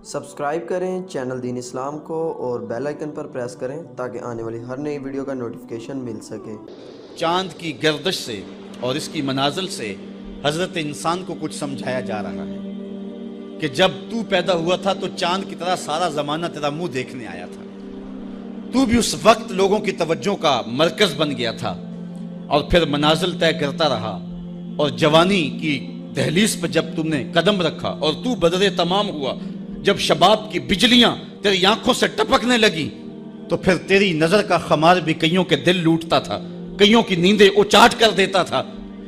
Subscribe کریں channel then اسلام کو اور بیل آئیکن پر پریس کریں تاکہ آنے والی ہر نئی ویڈیو کا نوٹیفیکیشن مل سکے۔ چاند کی گردش سے اور اس کی منازل سے حضرت انسان کو کچھ سمجھایا جا رہا ہے کہ جب تو پیدا ہوا تھا تو چاند کی طرح سارا زمانہ تیرا منہ دیکھنے آیا تھا، تو بھی اس وقت لوگوں کی توجہ کا مرکز بن گیا تھا اور پھر منازل طے کرتا رہا، اور جوانی کی دہلیز پہ جب تم نے قدم رکھا اور تو بدر تمام ہوا، جب شباب کی بجلیاں تیری آنکھوں سے ٹپکنے لگی تو پھر تیری نظر کا خمار بھی کئیوں کے دل لوٹتا تھا، کئیوں کی نیندیں اچاٹ کر دیتا تھا۔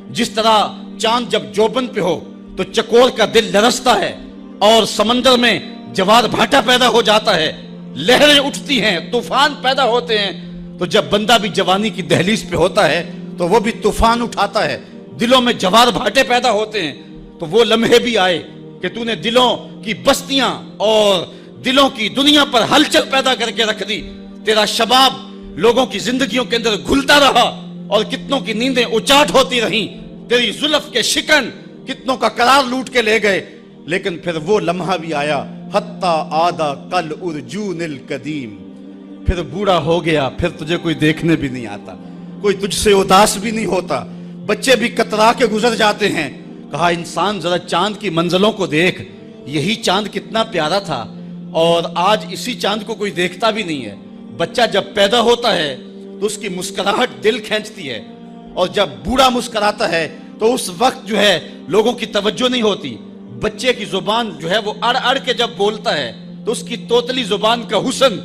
جس طرح چاند جب جوبن پہ ہو تو چکور کا دل لرزتا ہے اور سمندر میں جوار بھاٹا پیدا ہو جاتا ہے، لہریں اٹھتی ہیں، طوفان پیدا ہوتے ہیں، تو جب بندہ بھی جوانی کی دہلیز پہ ہوتا ہے تو وہ بھی طوفان اٹھاتا ہے، دلوں میں جوار بھاٹے پیدا ہوتے ہیں۔ تو وہ لمحے بھی آئے کہ تو نے دلوں کی بستیاں اور دلوں کی دنیا پر ہلچل پیدا کر کے رکھ دی۔ تیرا شباب لوگوں کی زندگیوں کے اندر گھلتا رہا اور کتنوں کی نیندیں اچاٹ ہوتی رہیں، تیری زلف کے شکن کتنوں کا قرار لوٹ کے لے گئے، لیکن پھر وہ لمحہ بھی آیا، حتی آدھا کل ارجون القدیم، پھر بوڑھا ہو گیا، پھر تجھے کوئی دیکھنے بھی نہیں آتا، کوئی تجھ سے اداس بھی نہیں ہوتا، بچے بھی کترا کے گزر جاتے ہیں۔ کہا انسان ذرا چاند کی منزلوں کو دیکھ، یہی چاند کتنا پیارا تھا اور آج اسی چاند کو کوئی دیکھتا بھی نہیں ہے۔ بچہ جب پیدا ہوتا ہے تو اس کی مسکراہٹ دل کھینچتی ہے، اور جب بوڑھا مسکراتا ہے تو اس وقت جو ہے لوگوں کی توجہ نہیں ہوتی۔ بچے کی زبان جو ہے وہ اڑ اڑ کے جب بولتا ہے تو اس کی توتلی زبان کا حسن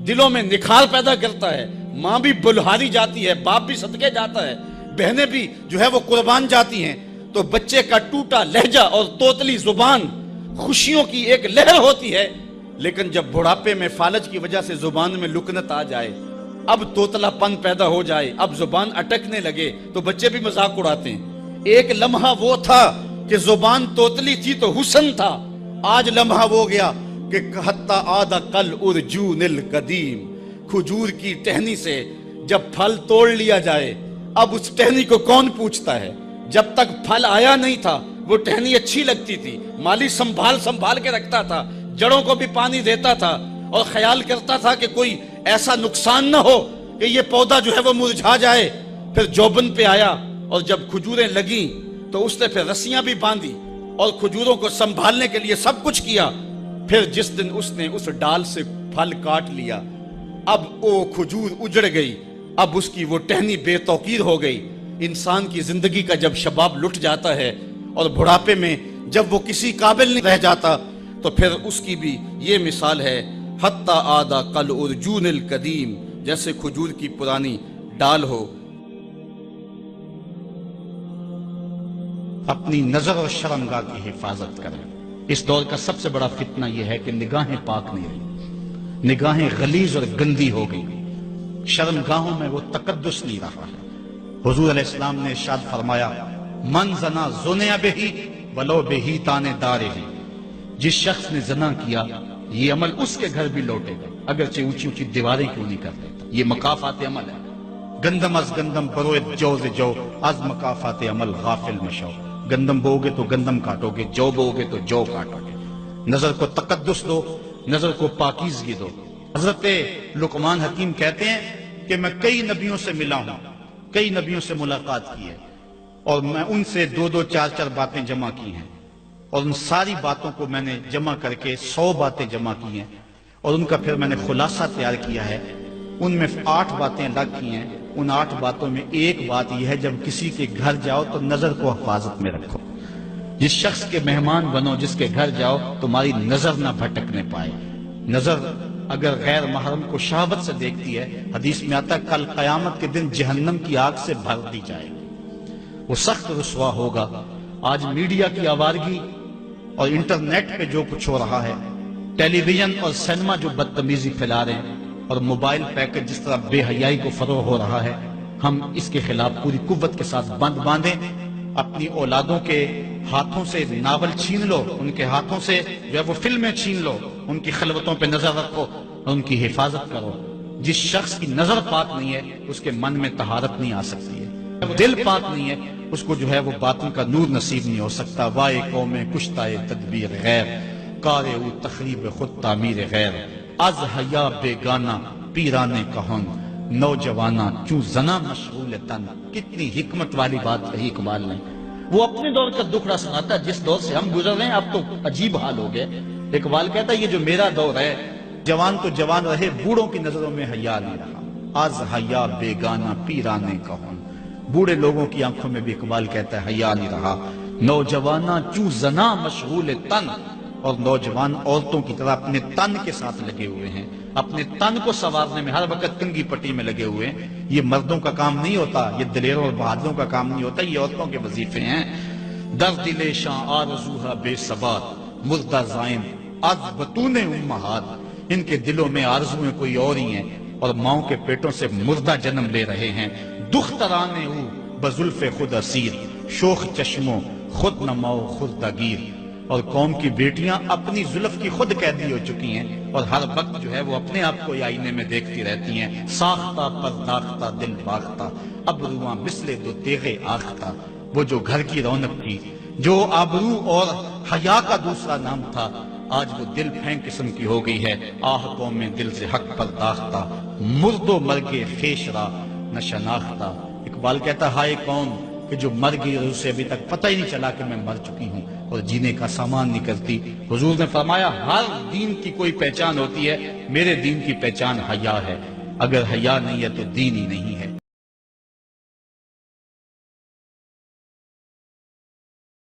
دلوں میں نکھار پیدا کرتا ہے۔ ماں بھی بلہاری جاتی ہے، باپ بھی صدقے جاتا ہے، بہنیں بھی جو ہے وہ قربان جاتی ہیں، تو بچے کا ٹوٹا لہجہ اور توتلی زبان خوشیوں کی ایک لہر ہوتی ہے۔ لیکن جب بڑھاپے میں فالج کی وجہ سے زبان میں لکنت آ جائے، اب توتلا پن پیدا ہو جائے، اب زبان اٹکنے لگے تو بچے بھی مذاق اڑاتے ہیں۔ ایک لمحہ وہ تھا کہ زبان توتلی تھی تو حسن تھا، آج لمحہ وہ گیا کہ حتی آدھا کل ارجون القدیم، کھجور کی ٹہنی سے جب پھل توڑ لیا جائے اب اس ٹہنی کو کون پوچھتا ہے؟ جب تک پھل آیا نہیں تھا وہ ٹہنی اچھی لگتی تھی، مالی سنبھال کے رکھتا تھا، جڑوں کو بھی پانی دیتا تھا اور خیال کرتا تھا کہ کوئی ایسا نقصان نہ ہو کہ یہ پودا جو ہے وہ مرجھا جائے۔ پھر جوبن پہ آیا اور جب کھجوریں لگیں تو اس نے پھر رسیاں بھی باندھی اور کھجوروں کو سنبھالنے کے لیے سب کچھ کیا۔ پھر جس دن اس نے اس ڈال سے پھل کاٹ لیا، اب وہ کھجور اجڑ گئی، اب اس کی وہ ٹہنی بے توقیر ہو گئی۔ انسان کی زندگی کا جب شباب لٹ جاتا ہے اور بڑھاپے میں جب وہ کسی قابل نہیں رہ جاتا تو پھر اس کی بھی یہ مثال ہے، حتی آدھا کل ارجون القدیم، جیسے کھجور کی پرانی ڈال ہو۔ اپنی نظر اور شرمگاہ کی حفاظت کریں۔ اس دور کا سب سے بڑا فتنہ یہ ہے کہ نگاہیں پاک نہیں رہی، نگاہیں غلیظ اور گندی ہو گئی، شرمگاہوں میں وہ تقدس نہیں رہا ہے۔ حضور علیہ السلام نے ارشاد فرمایا، من زنا زنیا بہی ولو بہی تانے دارے ہی، جس شخص نے زنا کیا یہ عمل اس کے گھر بھی لوٹے گا، اگرچہ اونچی اونچی دیواریں کیوں نہیں کر دیتا۔ یہ مکافات عمل ہے۔ گندم از گندم بروئت جو ز جو، از مکافات عمل غافل مشو۔ گندم بوگے تو گندم کاٹو گے، جو بوگے تو جو کاٹو گے۔ نظر کو تقدس دو، نظر کو پاکیزگی دو۔ حضرت لقمان حکیم کہتے ہیں کہ میں کئی نبیوں سے ملا ہوں، کئی نبیوں سے ملاقات کی ہے، اور میں ان سے 2-2 4-4 باتیں جمع کی ہیں، اور ان ساری باتوں کو میں نے جمع کر کے 100 باتیں جمع کی ہیں، اور ان کا پھر میں نے خلاصہ تیار کیا ہے۔ ان میں 8 باتیں الگ کی ہیں۔ ان 8 باتوں میں ایک بات یہ ہے، جب کسی کے گھر جاؤ تو نظر کو حفاظت میں رکھو۔ جس شخص کے مہمان بنو، جس کے گھر جاؤ، تمہاری نظر نہ بھٹکنے پائے۔ نظر اگر غیر محرم کو شہوت سے دیکھتی ہے، حدیث میں آتا ہے کل قیامت کے دن جہنم کی آگ سے بھر دی جائے گی، وہ سخت رسوا ہوگا۔ آج میڈیا کی آوارگی اور انٹرنیٹ پہ جو کچھ ہو رہا ہے، ٹیلی ویژن اور سینما جو بدتمیزی پھیلا رہے ہیں، اور موبائل پیکج جس طرح بے حیائی کو فروغ ہو رہا ہے، ہم اس کے خلاف پوری قوت کے ساتھ بند باندھیں۔ اپنی اولادوں کے ہاتھوں سے ناول چھین لو، ان کے ہاتھوں سے جو ہے وہ فلمیں چھین لو، ان کی خلوتوں پہ نظر رکھو اور ان کی حفاظت کرو۔ جس شخص کی نظر پاک نہیں ہے اس کے من میں طہارت نہیں آ سکتی ہے، دل پاک نہیں ہے اس کو جو ہے وہ باطن کا نور نصیب نہیں ہو سکتا۔ وائے قوم کشتائے تدبیر غیر، کار او تخریب خود تعمیر غیر، از حیا بیگانہ پیرانے کہن، نوجوانہ چوں زنا مشغول تن۔ کتنی حکمت والی بات کہی اقبال نے۔ وہ اپنے دور کا دکھڑا سناتا ہے، جس دور سے ہم گزر رہے ہیں اب تو عجیب حال ہو گئے۔ اقبال کہتا ہے یہ جو میرا دور ہے، جوان تو جوان رہے، بوڑھوں کی نظروں میں حیا نہیں رہا۔ از حیا بیگانہ پیرانے کہن، بوڑھے لوگوں کی آنکھوں میں بھی اقبال کہتا ہے حیا نہیں رہا۔ نوجوانہ چوں زنا مشغول تن، اور نوجوان عورتوں کی طرح اپنے تن کے ساتھ لگے ہوئے ہیں، اپنے تن کو سنوارنے میں ہر وقت کنگھی پٹی میں لگے ہوئے ہیں۔ یہ مردوں کا کام نہیں ہوتا، یہ دلیروں اور بہادروں کا کام نہیں ہوتا، یہ عورتوں کے وظیفے ہیں۔ در دل شاں آرزوہا بے ثبات، مردہ زائم از بطون امہات، ان کے دلوں میں آرزویں کوئی اور ہی ہیں اور ماؤں کے پیٹوں سے مردہ جنم لے رہے ہیں۔ دخترانے او بزلف خود اسیر، شوخ چشموں خود نماؤ خردہ گیر، اور قوم کی بیٹیاں اپنی زلف کی خود قیدی ہو چکی ہیں اور ہر وقت جو ہے وہ اپنے آپ کو آئینے میں دیکھتی رہتی ہیں۔ ساختہ پرداختہ دل باختہ، ابروان مثل دو تیغے آختہ، وہ جو گھر کی رونق تھی، جو آبرو اور حیا کا دوسرا نام تھا، آج وہ دل پھینک قسم کی ہو گئی ہے۔ آہ قوم میں دل سے حق پرداختہ، مرد و مرگ خویش را نہ شناختہ۔ اقبال کہتا ہائے قوم کہ جو مر گئی اور اسے ابھی تک پتہ ہی نہیں چلا کہ میں مر چکی ہوں اور جینے کا سامان نہیں کرتی۔ حضور نے فرمایا ہر دین کی کوئی پہچان ہوتی ہے، میرے دین کی پہچان حیا ہے، اگر حیا نہیں ہے تو دین ہی نہیں ہے۔